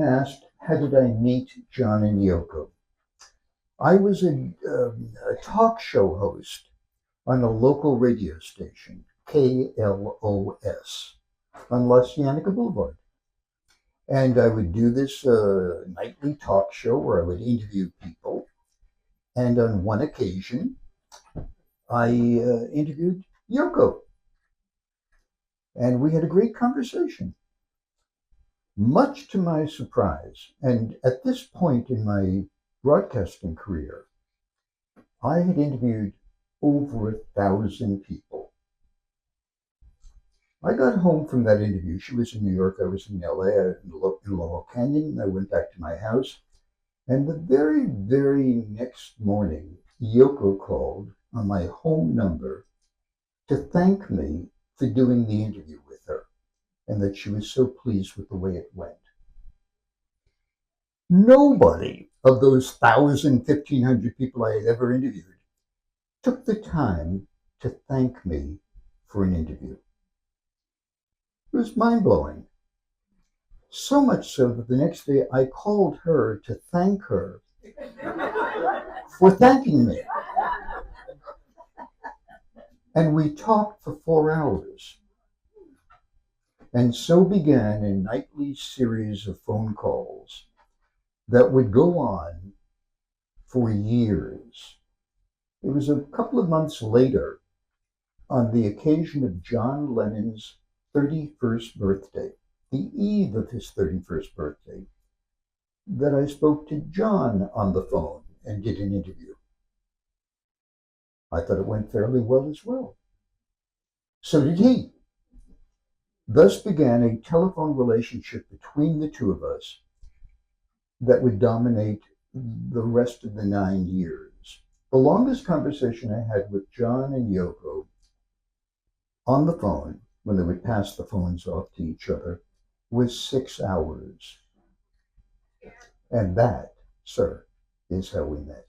asked, how did I meet John and Yoko? I was a talk show host on a local radio station, KLOS, on La Cienega Boulevard. And I would do this nightly talk show where I would interview people. And on one occasion, I interviewed Yoko, and we had a great conversation. Much to my surprise, and at this point in my broadcasting career, I had interviewed over 1,000 people. I got home from that interview. She was in New York, I was in LA, in Laurel Canyon. I went back to my house, and the very, very next morning, Yoko called on my home number to thank me for doing the interview with her and that she was so pleased with the way it went. Nobody of those 1,500 people I had ever interviewed took the time to thank me for an interview. It was mind blowing. So much so that the next day I called her to thank her for thanking me. And we talked for 4 hours. And so began a nightly series of phone calls that would go on for years. It was a couple of months later, on the occasion of John Lennon's 31st birthday, the eve of his 31st birthday, that I spoke to John on the phone and did an interview. I thought it went fairly well as well. So did he. Thus began a telephone relationship between the two of us that would dominate the rest of the 9 years. The longest conversation I had with John and Yoko on the phone, when they would pass the phones off to each other, was 6 hours. And that, sir, is how we met.